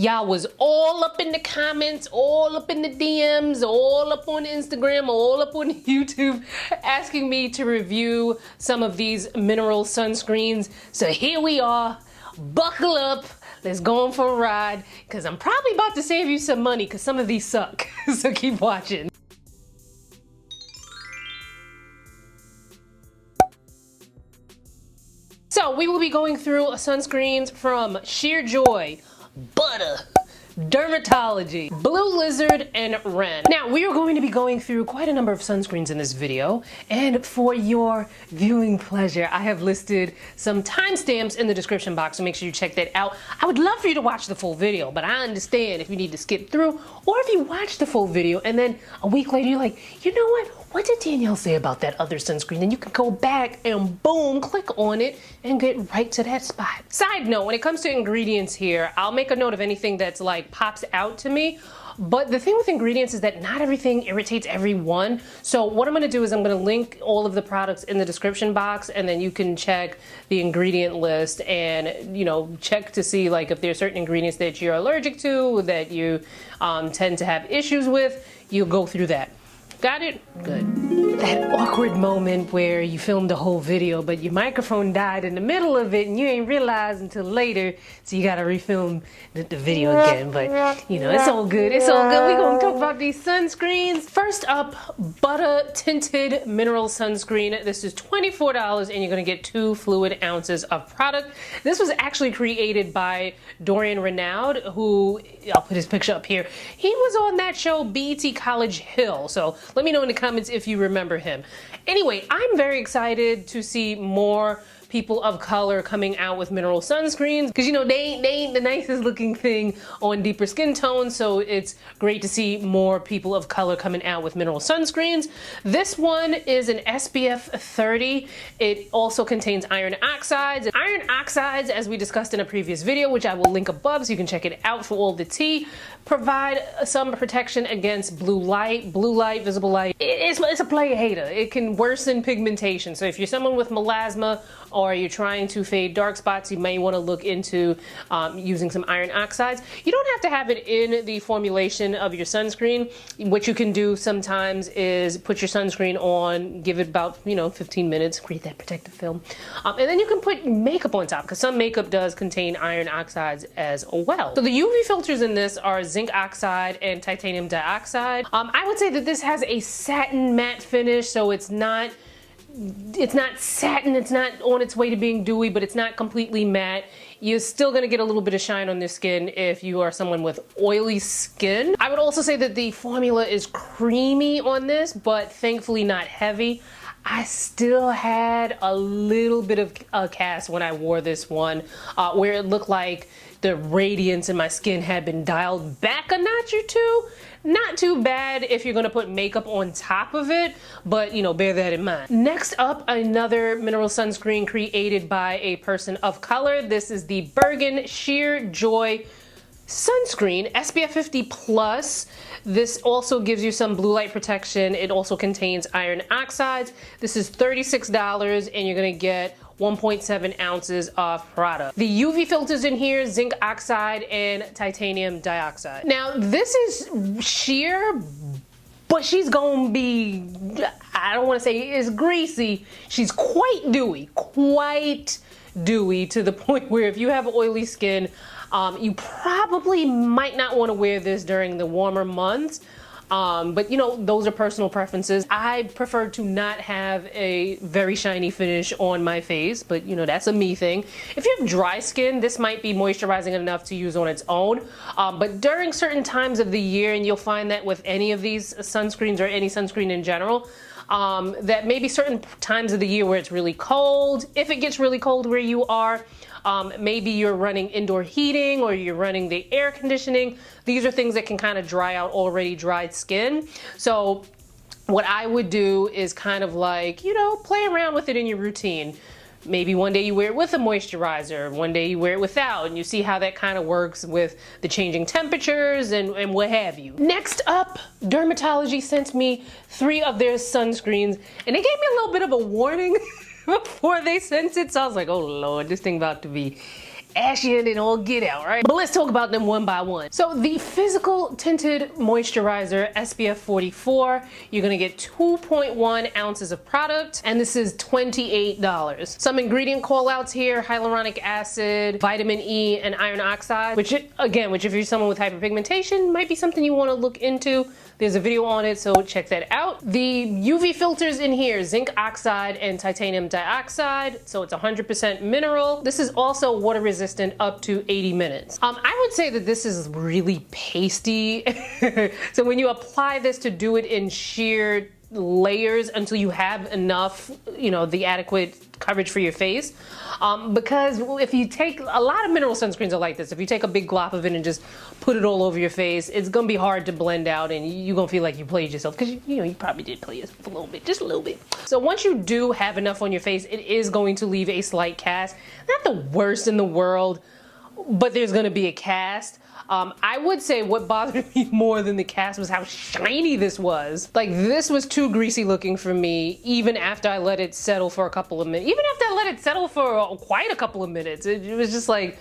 Y'all was all up in the comments, all up in the DMs, all up on Instagram, all up on YouTube, asking me to review some of these mineral sunscreens. So here we are, buckle up, let's go on for a ride, because I'm probably about to save you some money, because some of these suck, so keep watching. So we will be going through sunscreens from Sheer Joy, Buttah, Dermatology, Blue Lizard, and Ren. Now, we are going to be going through quite a number of sunscreens in this video, and for your viewing pleasure, I have listed some timestamps in the description box, so make sure you check that out. I would love for you to watch the full video, but I understand if you need to skip through, or if you watch the full video and then a week later you're like, you know what did Danielle say about that other sunscreen? Then you can go back and boom, click on it and get right to that spot. Side note, when it comes to ingredients here, I'll make a note of anything that's like pops out to me. But the thing with ingredients is that not everything irritates everyone. So what I'm gonna do is I'm gonna link all of the products in the description box, and then you can check the ingredient list and, you know, check to see like if there's certain ingredients that you're allergic to, that you tend to have issues with, you'll go through that. Got it? Good. That awkward moment where you filmed the whole video, but your microphone died in the middle of it and you ain't realized until later, so you gotta refilm the video again. But, you know, it's all good. It's all good. We're gonna talk about these sunscreens. First up, Buttah Tinted Mineral Sunscreen. This is $24 and you're gonna get 2 fluid ounces of product. This was actually created by Dorian Renaud, who, I'll put his picture up here. He was on that show, BET College Hill. So let me know in the comments if you remember him. Anyway, I'm very excited to see more people of color coming out with mineral sunscreens, because you know they ain't the nicest looking thing on deeper skin tones, so it's great to see more people of color coming out with mineral sunscreens. This one is an SPF 30. It also contains iron oxides. Iron oxides, as we discussed in a previous video, which I will link above so you can check it out for all the tea, provide some protection against blue light, visible light. It's a plague hater. It can worsen pigmentation. So if you're someone with melasma or you're trying to fade dark spots, you may want to look into using some iron oxides. You don't have to have it in the formulation of your sunscreen. What you can do sometimes is put your sunscreen on, give it about 15 minutes, create that protective film, and then you can put makeup on top, because some makeup does contain iron oxides as well. So the UV filters in this are zinc oxide and titanium dioxide. I would say that this has a satin matte finish, so it's not satin, it's not on its way to being dewy, but it's not completely matte. You're still gonna get a little bit of shine on this skin if you are someone with oily skin. I would also say that the formula is creamy on this, but thankfully not heavy. I still had a little bit of a cast when I wore this one, where it looked like the radiance in my skin had been dialed back a notch or two. Not too bad if you're gonna put makeup on top of it, but bear that in mind. Next up, another mineral sunscreen created by a person of color. This is the Bergen Sheer Joy Sunscreen, SPF 50 plus. This also gives you some blue light protection. It also contains iron oxides. This is $36 and you're gonna get 1.7 ounces of product. The UV filters in here, zinc oxide and titanium dioxide. Now this is sheer, but she's gonna be, I don't wanna say it's greasy, she's quite dewy to the point where if you have oily skin, you probably might not wanna wear this during the warmer months. But those are personal preferences. I prefer to not have a very shiny finish on my face, but that's a me thing. If you have dry skin, this might be moisturizing enough to use on its own. But during certain times of the year, and you'll find that with any of these sunscreens or any sunscreen in general, that maybe certain times of the year where it's really cold, if it gets really cold where you are, maybe you're running indoor heating or you're running the air conditioning. These are things that can kind of dry out already dried skin. So what I would do is kind of like, play around with it in your routine. Maybe one day you wear it with a moisturizer, one day you wear it without, and you see how that kind of works with the changing temperatures and what have you. Next up, Dermatology sent me 3 of their sunscreens, and they gave me a little bit of a warning before they sent it, so I was like, oh Lord, this thing about to be ashy and all get out, right? But let's talk about them one by one. So the physical tinted moisturizer SPF 44, you're gonna get 2.1 ounces of product, and this is $28. Some ingredient call outs here: hyaluronic acid, vitamin E, and iron oxide, which if you're someone with hyperpigmentation, might be something you wanna look into. There's a video on it, so check that out. The UV filters in here: zinc oxide and titanium dioxide, so it's 100% mineral. This is also water resistant up to 80 minutes. I would say that this is really pasty. So when you apply this, to do it in sheer layers until you have enough, the adequate coverage for your face. Because if you take, a lot of mineral sunscreens are like this. If you take a big glop of it and just put it all over your face, it's gonna be hard to blend out, and you're gonna feel like you played yourself, because you probably did play yourself a little bit, just a little bit. So once you do have enough on your face, it is going to leave a slight cast. Not the worst in the world, but there's gonna be a cast. I would say what bothered me more than the cast was how shiny this was. Like, this was too greasy looking for me, even after I let it settle for a couple of minutes. Even after I let it settle for quite a couple of minutes, it was just like,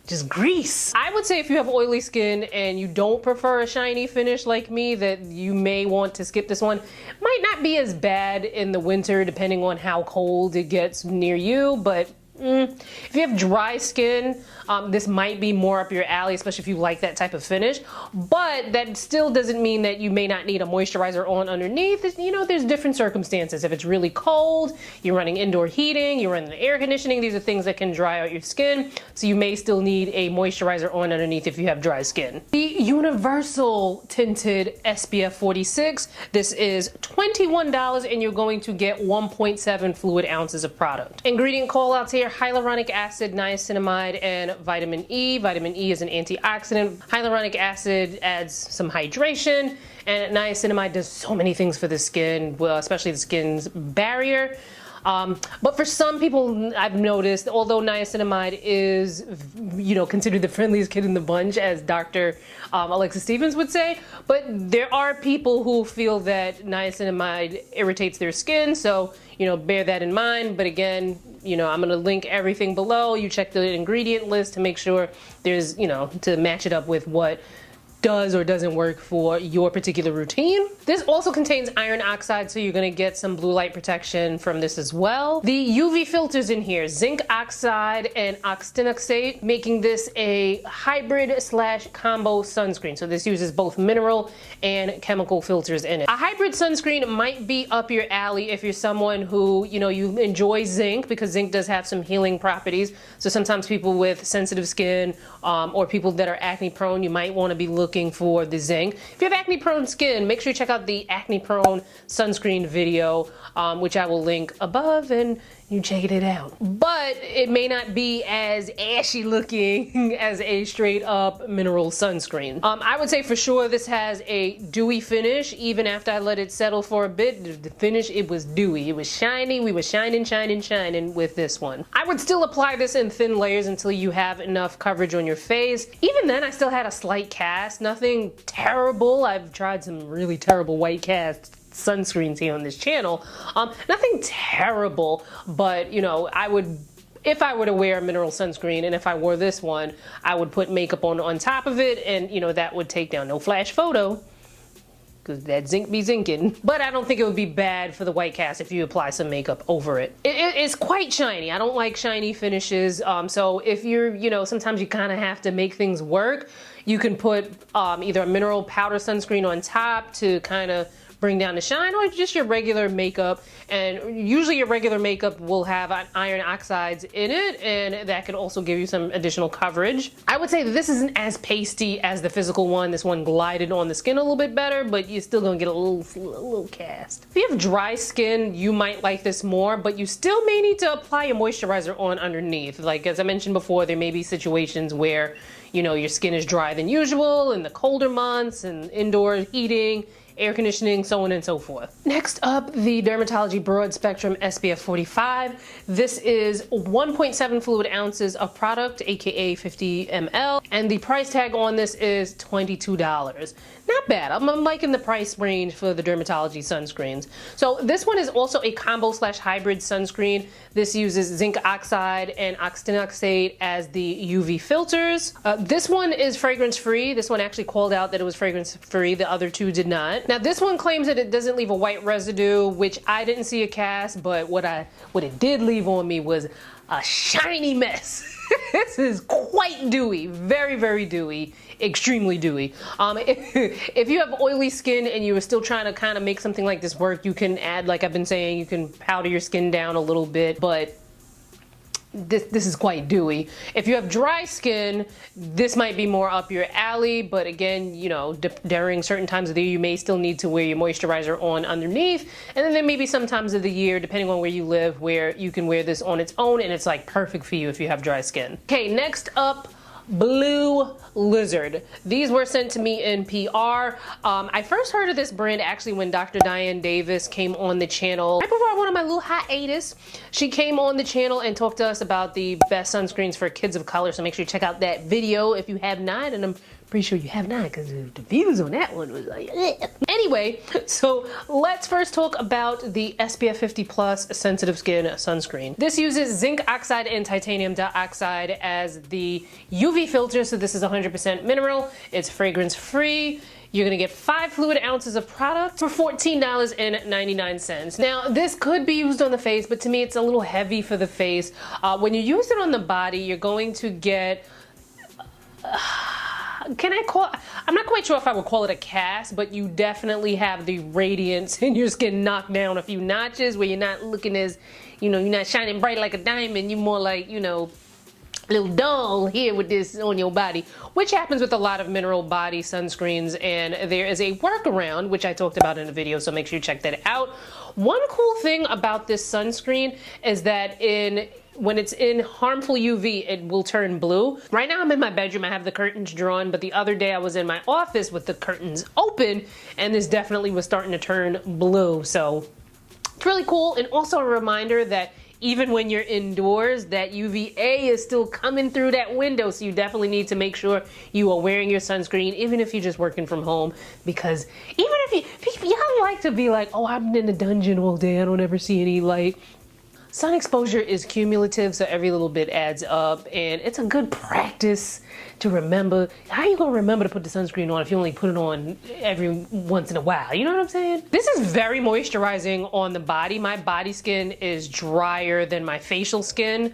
just grease. I would say if you have oily skin and you don't prefer a shiny finish like me, that you may want to skip this one. Might not be as bad in the winter, depending on how cold it gets near you, but if you have dry skin, this might be more up your alley, especially if you like that type of finish. But that still doesn't mean that you may not need a moisturizer on underneath. There's different circumstances. If it's really cold, you're running indoor heating, you're running air conditioning, these are things that can dry out your skin. So you may still need a moisturizer on underneath if you have dry skin. The universal tinted SPF 46, this is $21, and you're going to get 1.7 fluid ounces of product. Ingredient call outs here: hyaluronic acid, niacinamide, and vitamin E. Vitamin E is an antioxidant. Hyaluronic acid adds some hydration, and niacinamide does so many things for the skin, well, especially the skin's barrier. But for some people, I've noticed, although niacinamide is, considered the friendliest kid in the bunch, as Dr. Alexis Stevens would say, but there are people who feel that niacinamide irritates their skin, so, bear that in mind. But again, I'm going to link everything below. You check the ingredient list to make sure there's, to match it up with what does or doesn't work for your particular routine. This also contains iron oxide, so you're gonna get some blue light protection from this as well. The UV filters in here: zinc oxide and octinoxate, making this a hybrid / combo sunscreen. So this uses both mineral and chemical filters in it. A hybrid sunscreen might be up your alley if you're someone who, you enjoy zinc, because zinc does have some healing properties. So sometimes people with sensitive skin or people that are acne prone, you might want to be looking for the zinc. If you have acne prone skin, make sure you check out the acne prone sunscreen video, which I will link above, and you check it out. But it may not be as ashy looking as a straight up mineral sunscreen. I would say for sure this has a dewy finish. Even after I let it settle for a bit, the finish, it was dewy. It was shiny. We were shining with this one. I would still apply this in thin layers until you have enough coverage on your face. Even then, I still had a slight cast. Nothing terrible. I've tried some really terrible white casts sunscreens here on this channel. Nothing terrible, but I would, if I were to wear a mineral sunscreen, and if I wore this one, I would put makeup on top of it, and that would take down. No flash photo, because that zinc be zinking. But I don't think it would be bad for the white cast if you apply some makeup over it. It's quite shiny. I don't like shiny finishes. So if you're, sometimes you kind of have to make things work. You can put either a mineral powder sunscreen on top to kind of bring down the shine, or just your regular makeup. And usually your regular makeup will have iron oxides in it, and that can also give you some additional coverage. I would say that this isn't as pasty as the physical one. This one glided on the skin a little bit better, but you're still gonna get a little cast. If you have dry skin, you might like this more, but you still may need to apply a moisturizer on underneath. Like, as I mentioned before, there may be situations where your skin is drier than usual in the colder months, and indoor heating, air conditioning, so on and so forth. Next up, the Dermatology Broad Spectrum SPF 45. This is 1.7 fluid ounces of product, aka 50 ml, and the price tag on this is $22. Not bad. I'm liking the price range for the Dermatology sunscreens. So this one is also a combo slash hybrid sunscreen. This uses zinc oxide and octinoxate as the UV filters. This one is fragrance free. This one actually called out that it was fragrance free. The other two did not. Now this one claims that it doesn't leave a white residue, which I didn't see a cast, but what it did leave on me was a shiny mess. This is quite dewy, very, very dewy, extremely dewy. If you have oily skin and you are still trying to kind of make something like this work, you can add, like I've been saying, you can powder your skin down a little bit, but this is quite dewy. If you have dry skin, this might be more up your alley, but again, you know, during certain times of the year, you may still need to wear your moisturizer on underneath. And then there may be some times of the year, depending on where you live, where you can wear this on its own and it's like perfect for you if you have dry skin. Okay, next up, Blue Lizard. These were sent to me in PR. I first heard of this brand actually when Dr. Diane Davis came on the channel. Right before I went on my little hiatus, she came on the channel and talked to us about the best sunscreens for kids of color. So make sure you check out that video if you have not, and I'm pretty sure you have not because the views on that one was like, eh. Anyway, so let's first talk about the SPF 50 plus sensitive skin sunscreen. This uses zinc oxide and titanium dioxide as the UV filter. So this is 100% mineral. It's fragrance free. You're gonna get 5 fluid ounces of product for $14.99. Now, this could be used on the face, but to me, it's a little heavy for the face. When you use it on the body, you're going to get I'm not quite sure if I would call it a cast, but you definitely have the radiance in your skin knocked down a few notches where you're not looking as, you know, you're not shining bright like a diamond. You're more like, you know, a little dull here with this on your body, which happens with a lot of mineral body sunscreens. And there is a workaround, which I talked about in a video, so make sure you check that out. One cool thing about this sunscreen is that when it's in harmful UV, it will turn blue. Right now I'm in my bedroom, I have the curtains drawn, but the other day I was in my office with the curtains open, and this definitely was starting to turn blue. So it's really cool, and also a reminder that even when you're indoors, that UVA is still coming through that window, so you definitely need to make sure you are wearing your sunscreen, even if you're just working from home, because even if y'all like to be like, oh, I'm in the dungeon all day, I don't ever see any light. Sun exposure is cumulative, so every little bit adds up, and it's a good practice to remember. How are you gonna remember to put the sunscreen on if you only put it on every once in a while? You know what I'm saying? This is very moisturizing on the body. My body skin is drier than my facial skin.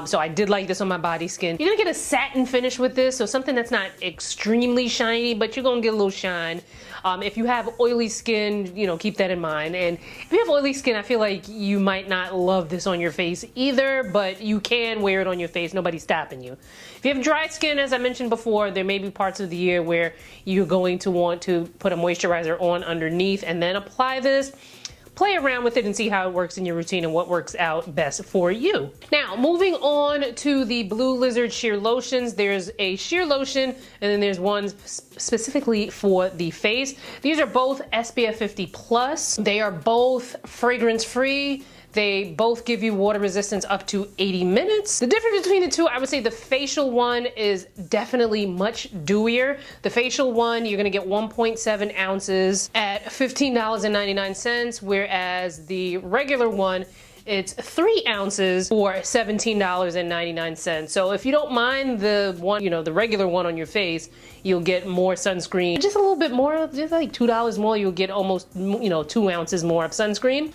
So I did like this on my body skin. You're gonna get a satin finish with this, so something that's not extremely shiny, but you're gonna get a little shine. If you have oily skin, you know, keep that in mind. And if you have oily skin, I feel like you might not love this on your face either, but you can wear it on your face. Nobody's stopping you. If you have dry skin, as I mentioned before, there may be parts of the year where you're going to want to put a moisturizer on underneath and then apply this. Play around with it and see how it works in your routine and what works out best for you. Now, moving on to the Blue Lizard sheer lotions. There's a sheer lotion and then there's one specifically for the face. These are both SPF 50 plus. They are both fragrance free. They both give you water resistance up to 80 minutes. The difference between the two, I would say the facial one is definitely much dewier. The facial one, you're gonna get 1.7 ounces at $15.99, whereas the regular one, it's 3 ounces for $17.99. So if you don't mind the one, you know, the regular one on your face, you'll get more sunscreen. Just a little bit more, just like $2 more, you'll get almost, you know, 2 ounces more of sunscreen.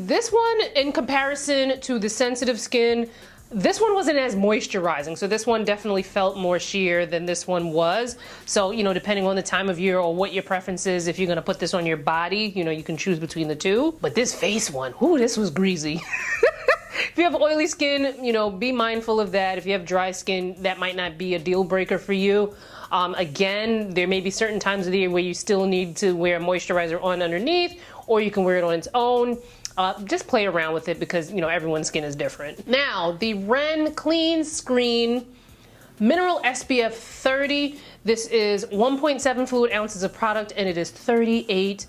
This one, in comparison to the sensitive skin, this one wasn't as moisturizing, so this one definitely felt more sheer than this one was. So, you know, depending on the time of year or what your preference is, if you're gonna put this on your body, you know, you can choose between the two. But this face one, ooh, this was greasy. If you have oily skin, you know, be mindful of that. If you have dry skin, that might not be a deal breaker for you. Again, there may be certain times of the year where you still need to wear moisturizer on underneath, or you can wear it on its own. Just play around with it because, you know, everyone's skin is different. Now, the Ren Clean Screen Mineral SPF 30. This is 1.7 fluid ounces of product and it is $38.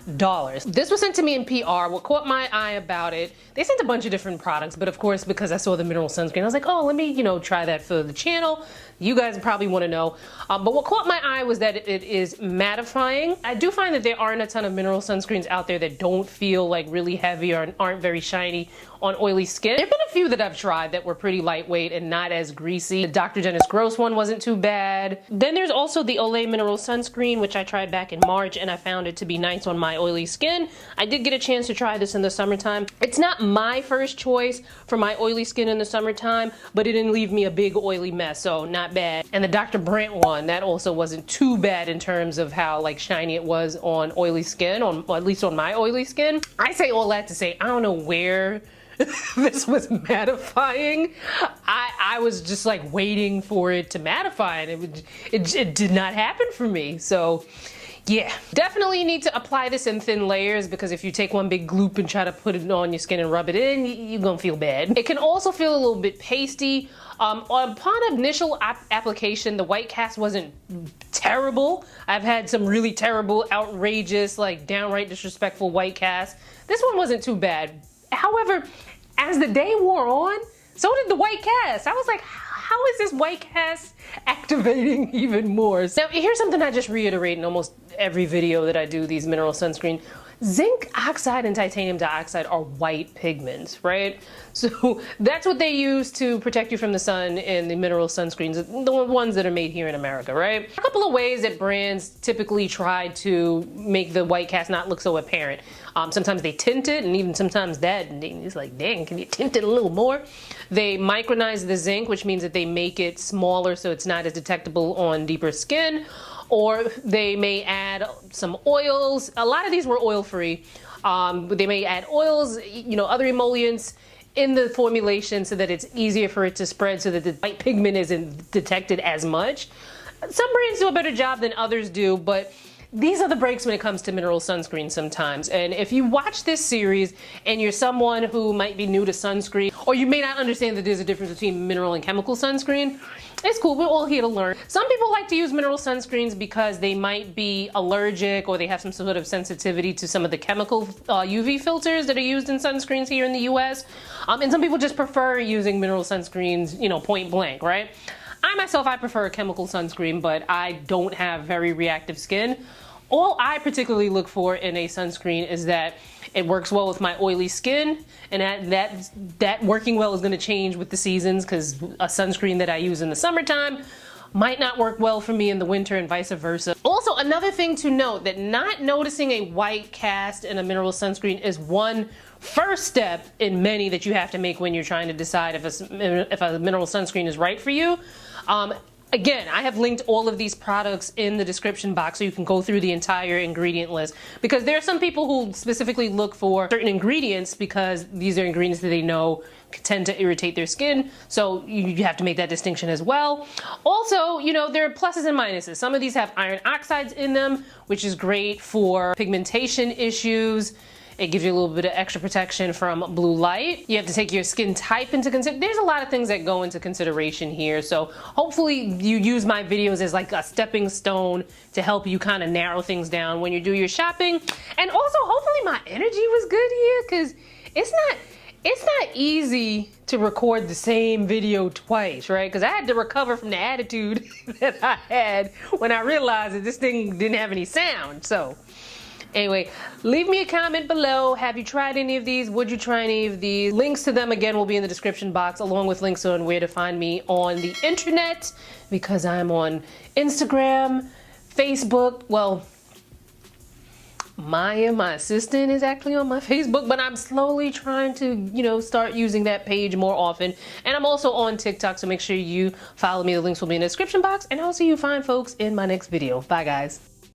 This was sent to me in PR. What caught my eye about it, they sent a bunch of different products, but of course, because I saw the mineral sunscreen, I was like, oh, let me, try that for the channel. You guys probably want to know. But what caught my eye was that it is mattifying. I do find that there aren't a ton of mineral sunscreens out there that don't feel like really heavy or aren't very shiny on oily skin. There have been a few that I've tried that were pretty lightweight and not as greasy. The Dr. Dennis Gross one wasn't too bad. Then there's also the Olay Mineral Sunscreen, which I tried back in March, and I found it to be nice on my oily skin. I did get a chance to try this in the summertime. It's not my first choice for my oily skin in the summertime, but it didn't leave me a big oily mess, so not bad. And the Dr. Brandt one, that also wasn't too bad in terms of how like shiny it was on oily skin, or at least on my oily skin. I say all that to say, I don't know where this was mattifying. I was just like waiting for it to mattify, and it did not happen for me. So yeah, definitely need to apply this in thin layers, because if you take one big gloop and try to put it on your skin and rub it in, you're gonna feel bad. It can also feel a little bit pasty. Upon initial application, the white cast wasn't terrible. I've had some really terrible, outrageous, like downright disrespectful white cast. This one wasn't too bad. However, as the day wore on, so did the white cast. I was like, how is this white cast activating even more? Now, here's something I just reiterate in almost every video that I do these mineral sunscreen. Zinc oxide and titanium dioxide are white pigments, right? So that's what they use to protect you from the sun in the mineral sunscreens, the ones that are made here in America, right? A couple of ways that brands typically try to make the white cast not look so apparent. Sometimes they tint it, and even sometimes that, and it's like, dang, can you tint it a little more? They micronize the zinc, which means that they make it smaller so it's not as detectable on deeper skin. Or they may add some oils. A lot of these were oil-free. But they may add oils, other emollients in the formulation so that it's easier for it to spread, so that the white pigment isn't detected as much. Some brands do a better job than others do, but these are the breaks when it comes to mineral sunscreen sometimes. And if you watch this series and you're someone who might be new to sunscreen, or you may not understand that there's a difference between mineral and chemical sunscreen, it's cool, we're all here to learn. Some people like to use mineral sunscreens because they might be allergic, or they have some sort of sensitivity to some of the chemical UV filters that are used in sunscreens here in the US. And some people just prefer using mineral sunscreens, point blank, right? I prefer a chemical sunscreen, but I don't have very reactive skin. All I particularly look for in a sunscreen is that it works well with my oily skin, and that working well is going to change with the seasons, because a sunscreen that I use in the summertime might not work well for me in the winter, and vice versa. Also, another thing to note, that not noticing a white cast in a mineral sunscreen is one first step in many that you have to make when you're trying to decide if a mineral sunscreen is right for you. Again, I have linked all of these products in the description box so you can go through the entire ingredient list, because there are some people who specifically look for certain ingredients because these are ingredients that they know tend to irritate their skin, so you have to make that distinction as well. Also, there are pluses and minuses. Some of these have iron oxides in them, which is great for pigmentation issues. It gives you a little bit of extra protection from blue light. You have to take your skin type into consideration. There's a lot of things that go into consideration here. So hopefully you use my videos as like a stepping stone to help you kind of narrow things down when you do your shopping. And also, hopefully my energy was good here, because it's not easy to record the same video twice, right? Because I had to recover from the attitude that I had when I realized that this thing didn't have any sound. So anyway, leave me a comment below. Have you tried any of these? Would you try any of these? Links to them, again, will be in the description box, along with links on where to find me on the internet, because I'm on Instagram, Facebook. Well, Maya, my assistant, is actually on my Facebook, but I'm slowly trying to, start using that page more often. And I'm also on TikTok, so make sure you follow me. The links will be in the description box, and I'll see you fine folks in my next video. Bye, guys.